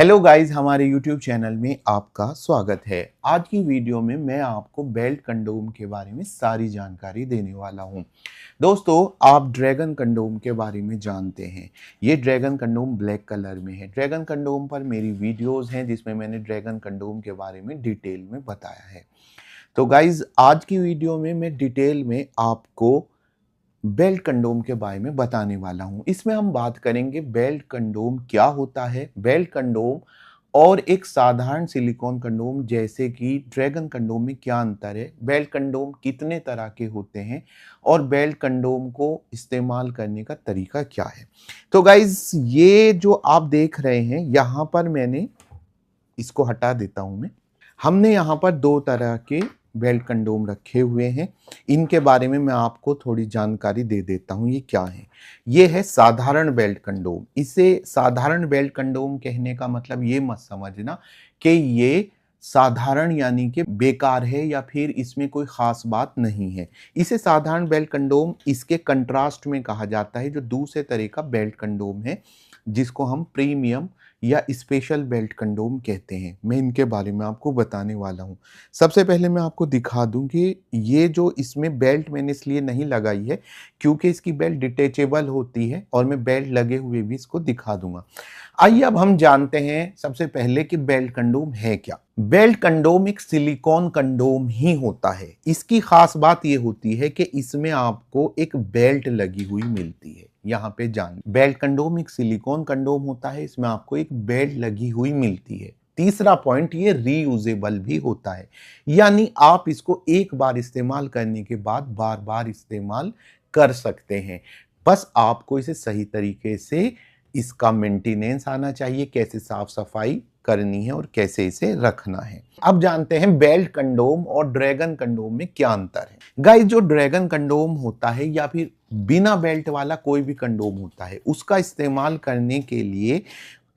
Hello guys, हमारे YouTube channel में आपका स्वागत है। आज की वीडियो में मैं आपको बेल्ट कंडोम के बारे में सारी जानकारी देने वाला हूं। दोस्तों, आप ड्रैगन कंडोम के बारे में जानते हैं। ये ड्रैगन कंडोम ब्लैक कलर में है। ड्रैगन कंडोम पर मेरी वीडियोस हैं जिसमें मैंने ड्रैगन कंडोम के बारे में डिटेल में बताया है। तो गाइस, आज की वीडियो में मैं डिटेल में आपको बेल्ट कंडोम के बारे में बताने वाला हूं। इसमें हम बात करेंगे बेल्ट कंडोम क्या होता है, बेल्ट कंडोम और एक साधारण सिलिकॉन कंडोम जैसे कि ड्रैगन कंडोम में क्या अंतर है, बेल्ट कंडोम कितने तरह के होते हैं और बेल्ट कंडोम को इस्तेमाल करने का तरीका क्या है। तो गाइज, ये जो आप देख रहे हैं यहां पर मैंने इसको हटा देता हूं मैं। हमने यहाँ पर दो तरह के बेल्ट कंडोम रखे हुए हैं। इनके बारे में मैं आपको थोड़ी जानकारी दे देता हूँ ये क्या है। ये है साधारण बेल्ट कंडोम। इसे साधारण बेल्ट कंडोम कहने का मतलब ये मत समझना कि ये साधारण यानी कि बेकार है या फिर इसमें कोई खास बात नहीं है। इसे साधारण बेल्ट कंडोम इसके कंट्रास्ट में कहा जाता है जो दूसरे तरह का बेल्ट कंडोम है जिसको हम प्रीमियम या स्पेशल बेल्ट कंडोम कहते हैं। मैं इनके बारे में आपको बताने वाला हूँ। सबसे पहले मैं आपको दिखा दूं कि ये जो इसमें बेल्ट मैंने इसलिए नहीं लगाई है क्योंकि इसकी बेल्ट डिटेचेबल होती है और मैं बेल्ट लगे हुए भी इसको दिखा दूंगा। आइए अब हम जानते हैं सबसे पहले कि बेल्ट कंडोम है क्या। बेल्ट कंडोम एक सिलिकॉन कंडोम ही होता है। इसकी खास बात यह होती है कि इसमें आपको एक बेल्ट लगी हुई मिलती है। यहाँ पे जान, बेल्ट कंडोम एक सिलिकॉन कंडोम होता है, इसमें आपको एक बेल्ट लगी हुई मिलती है। तीसरा पॉइंट, ये रीयूजेबल भी होता है, यानी आप इसको एक बार इस्तेमाल करने के बाद बार बार इस्तेमाल कर सकते हैं। बस आपको इसे सही तरीके से इसका मेंटेनेंस आना चाहिए, कैसे साफ सफाई करनी है और कैसे इसे रखना है। अब जानते हैं बेल्ट कंडोम और ड्रैगन कंडोम में क्या अंतर है। गाइस, जो ड्रैगन कंडोम होता है या फिर बिना बेल्ट वाला कोई भी कंडोम होता है, उसका इस्तेमाल करने के लिए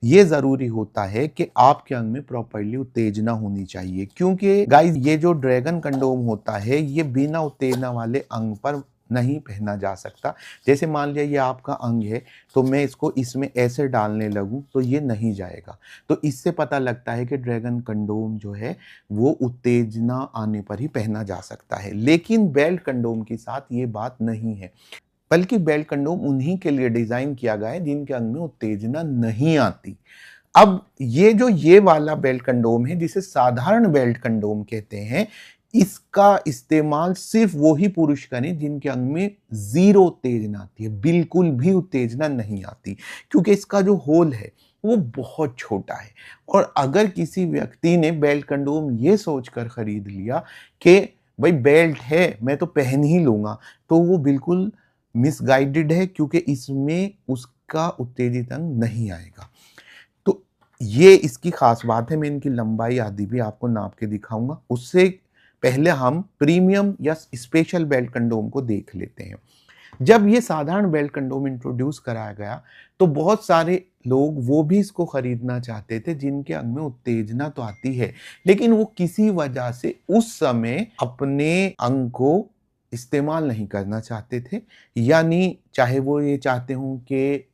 ये जरूरी होता है कि आपके अंग में प्रॉपर्ली उत्तेजना होनी चाहिए। क्योंकि गाइस, ये जो ड्रैगन कंडोम होता है ये बिना उत्तेजना वाले अंग पर नहीं पहना जा सकता। जैसे मान लिया ये आपका अंग है तो मैं इसको इसमें ऐसे डालने लगूं तो ये नहीं जाएगा। तो इससे पता लगता है कि ड्रैगन कंडोम जो है वो उत्तेजना आने पर ही पहना जा सकता है। लेकिन बेल्ट कंडोम के साथ ये बात नहीं है, बल्कि बेल्ट कंडोम उन्हीं के लिए डिजाइन किया गया है जिनके अंग में उत्तेजना नहीं आती। अब ये वाला बेल्ट कंडोम है जिसे साधारण बेल्ट कंडोम कहते हैं, इसका इस्तेमाल सिर्फ वो ही पुरुष करें जिनके अंग में जीरो उत्तेजना आती है, बिल्कुल भी उत्तेजना नहीं आती। क्योंकि इसका जो होल है वो बहुत छोटा है। और अगर किसी व्यक्ति ने बेल्ट कंडोम ये सोचकर खरीद लिया कि भाई बेल्ट है मैं तो पहन ही लूंगा, तो वो बिल्कुल मिसगाइडेड है, क्योंकि इसमें उसका उत्तेजित अंग नहीं आएगा। तो ये इसकी खास बात है। मैं इनकी लंबाई आदि भी आपको नाप के दिखाऊंगा। उससे पहले हम प्रीमियम या स्पेशल बेल्ट कंडोम को देख लेते हैं। जब ये साधारण बेल्ट कंडोम इंट्रोड्यूस कराया गया तो बहुत सारे लोग वो भी इसको खरीदना चाहते थे जिनके अंग में उत्तेजना तो आती है, लेकिन वो किसी वजह से उस समय अपने अंग को इस्तेमाल नहीं करना चाहते थे। यानी चाहे वो ये चाहते हों कि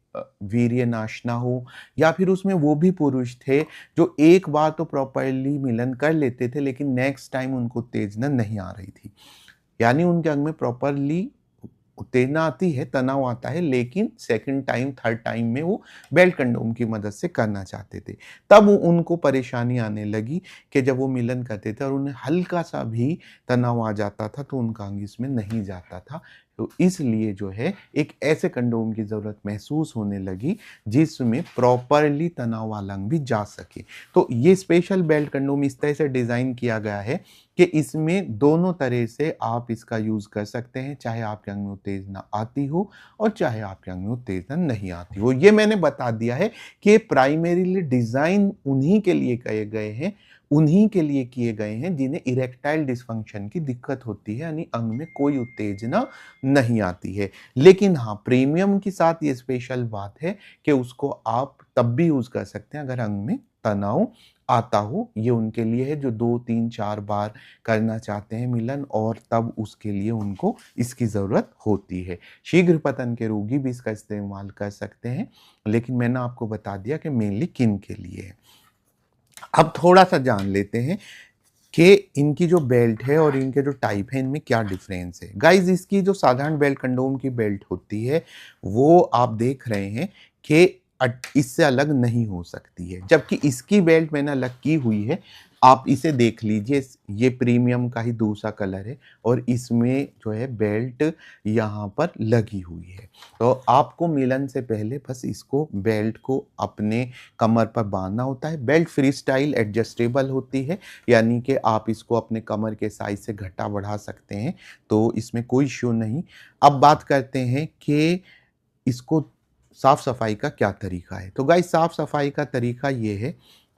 वीर्य नाश ना हो, या फिर उसमें वो भी पुरुष थे जो एक बार तो प्रॉपरली मिलन कर लेते थे लेकिन नेक्स्ट टाइम उनको उत्तेजना नहीं आ रही थी। यानी उनके अंग में प्रॉपरली उत्तेजना आती है, तनाव आता है, लेकिन सेकंड टाइम थर्ड टाइम में वो बेल्ट कंडोम की मदद से करना चाहते थे। तब उनको परेशानी आने लगी कि जब वो मिलन करते थे और उन्हें हल्का सा भी तनाव आ जाता था तो उनका अंग इसमें नहीं जाता था। तो इसलिए जो है एक ऐसे कंडोम की जरूरत महसूस होने लगी जिसमें प्रॉपरली तनाव वाला अंग भी जा सके। तो ये स्पेशल बेल्ट कंडोम इस तरह से डिजाइन किया गया है कि इसमें दोनों तरह से आप इसका यूज कर सकते हैं, चाहे आपके अंग में उत्तेजना आती हो और चाहे आपके अंग में उत्तेजना नहीं आती हो। ये मैंने बता दिया है कि प्राइमरीली डिजाइन उन्हीं के लिए किए गए हैं, उन्हीं के लिए किए गए हैं जिन्हें इरेक्टाइल डिसफंक्शन की दिक्कत होती है, यानी अंग में कोई उत्तेजना नहीं आती है। लेकिन हाँ, प्रीमियम के साथ ये स्पेशल बात है कि उसको आप तब भी यूज कर सकते हैं अगर अंग में तनाव आता हो। ये उनके लिए है जो 2 3 4 बार करना चाहते हैं मिलन और तब उसके लिए उनको इसकी जरूरत होती है। शीघ्र पतन के रोगी भी इसका इस्तेमाल कर सकते हैं, लेकिन मैंने आपको बता दिया कि मेनली किन के लिए है। अब थोड़ा सा जान लेते हैं कि इनकी जो बेल्ट है और इनके जो टाइप है इनमें क्या डिफरेंस है। गाइज, इसकी जो साधारण बेल्ट कंडोम की बेल्ट होती है वो आप देख रहे हैं कि इससे अलग नहीं हो सकती है, जबकि इसकी बेल्ट मैंने अलग की हुई है। आप इसे देख लीजिए, ये प्रीमियम का ही दूसरा कलर है और इसमें जो है बेल्ट यहाँ पर लगी हुई है। तो आपको मिलन से पहले बस इसको बेल्ट को अपने कमर पर बांधना होता है। बेल्ट फ्री स्टाइल एडजस्टेबल होती है, यानी कि आप इसको अपने कमर के साइज से घटा बढ़ा सकते हैं, तो इसमें कोई इश्यू नहीं। अब बात करते हैं कि इसको साफ सफाई का क्या तरीका है। तो गाइस, साफ सफाई का तरीका ये है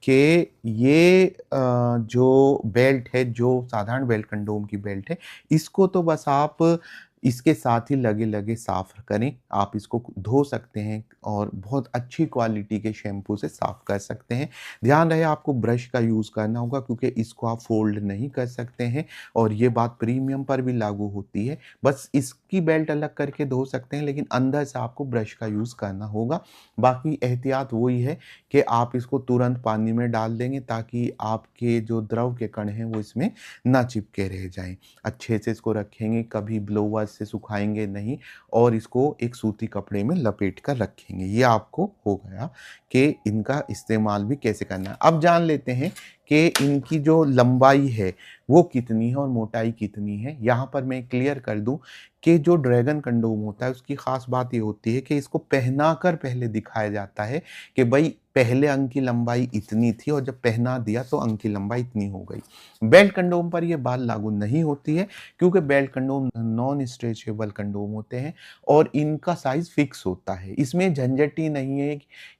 कि ये जो बेल्ट है, जो साधारण बेल्ट कंडोम की बेल्ट है, इसको तो बस आप इसके साथ ही लगे लगे साफ करें। आप इसको धो सकते हैं और बहुत अच्छी क्वालिटी के शैम्पू से साफ कर सकते हैं। ध्यान रहे आपको ब्रश का यूज़ करना होगा, क्योंकि इसको आप फोल्ड नहीं कर सकते हैं और ये बात प्रीमियम पर भी लागू होती है। बस इसकी बेल्ट अलग करके धो सकते हैं, लेकिन अंदर से आपको ब्रश का यूज़ करना होगा। बाकी एहतियात वही है कि आप इसको तुरंत पानी में डाल देंगे ताकि आपके जो द्रव के कण हैं वो इसमें ना चिपके रह जाएं। अच्छे से इसको रखेंगे, कभी ब्लोवर से सुखाएंगे नहीं और इसको एक सूती कपड़े में लपेट कर रखेंगे। ये आपको हो गया कि इनका इस्तेमाल भी कैसे करना है। अब जान लेते हैं कि इनकी जो लंबाई है वो कितनी है और मोटाई कितनी है। यहाँ पर मैं क्लियर कर दूं कि जो ड्रैगन कंडोम होता है उसकी खास बात ये होती है कि इसको पहनाकर पहले दिखाया जाता है कि भाई पहले अंग की लंबाई इतनी थी और जब पहना दिया तो अंग की लंबाई इतनी हो गई। बेल्ट कंडोम पर यह बात लागू नहीं होती है, क्योंकि belt condom non stretchable condom होते हैं और इनका साइज फिक्स होता है। इसमें झंझट ही नहीं है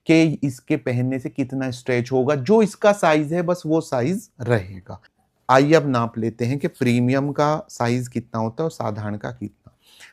कि इसके पहनने से कितना स्ट्रेच होगा, जो इसका साइज है बस वो साइज रहेगा। आइए अब नाप लेते हैं कि प्रीमियम का साइज कितना होता है और साधारण का कितना।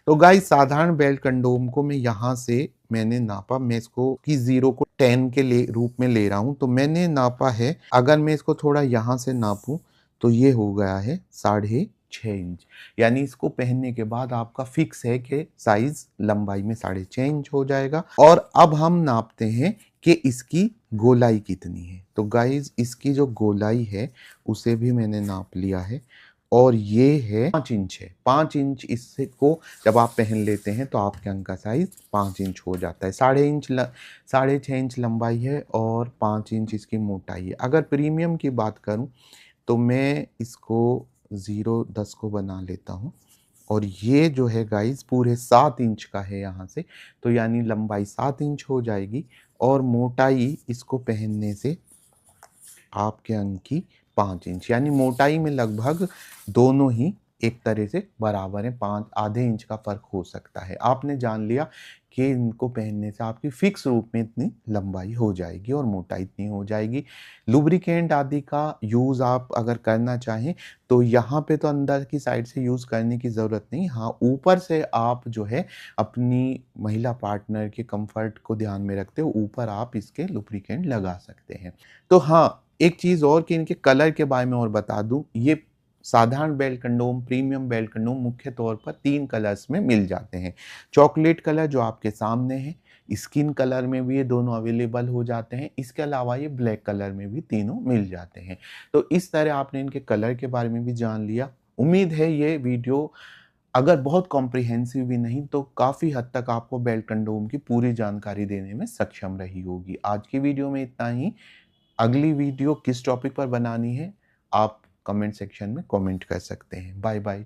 तो गाइस, साधारण बेल्ट कंडोम को मैं यहाँ से मैंने नापा, मैं इसको की 0 को 10 के रूप में ले रहा हूँ। तो मैंने नापा है, अगर मैं इसको थोड़ा यहाँ से नापूं तो ये हो गया है 6.5 इंच। यानी इसको पहनने के बाद आपका फिक्स है कि साइज लंबाई में 6.5 इंच हो जाएगा। और अब हम नापते हैं कि इसकी गोलाई कितनी है। तो गाइज, इसकी जो गोलाई है उसे भी मैंने नाप लिया है और ये है 5 इंच है। 5 इंच इससे को जब आप पहन लेते हैं तो आपके अंग का साइज 5 इंच हो जाता है। 6.5 इंच लंबाई है और 5 इंच इसकी मोटाई है। अगर प्रीमियम की बात करूं तो मैं इसको 0.10 को बना लेता हूं और ये जो है गाइज पूरे 7 इंच का है यहाँ से, तो यानी लंबाई 7 इंच हो जाएगी और मोटाई इसको पहनने से आपके अंग की 5 इंच, यानी मोटाई में लगभग दोनों ही एक तरह से बराबर है। 5 आधे इंच का फर्क हो सकता है। आपने जान लिया कि इनको पहनने से आपकी फिक्स रूप में इतनी लंबाई हो जाएगी और मोटाई इतनी हो जाएगी। लुब्रिकेंट आदि का यूज़ आप अगर करना चाहें तो यहाँ पे तो अंदर की साइड से यूज़ करने की ज़रूरत नहीं। हाँ, ऊपर से आप जो है अपनी महिला पार्टनर के कंफर्ट को ध्यान में रखते हो ऊपर आप इसके लुब्रिकेंट लगा सकते हैं। तो हाँ, एक चीज़ और कि इनके कलर के बारे में और बता दूं, ये साधारण belt condom, premium belt condom मुख्य तौर पर 3 कलर्स में मिल जाते हैं। चॉकलेट कलर जो आपके सामने है, स्किन कलर में भी ये दोनों अवेलेबल हो जाते हैं। इसके अलावा ये ब्लैक कलर में भी तीनों मिल जाते हैं। तो इस तरह आपने इनके कलर के बारे में भी जान लिया। उम्मीद है ये वीडियो अगर बहुत कॉम्प्रिहेंसिव भी नहीं तो काफ़ी हद तक आपको बेल्ट कंडोम की पूरी जानकारी देने में सक्षम रही होगी। आज की वीडियो में इतना ही। अगली वीडियो किस टॉपिक पर बनानी है आप कमेंट सेक्शन में कमेंट कर सकते हैं। Bye bye.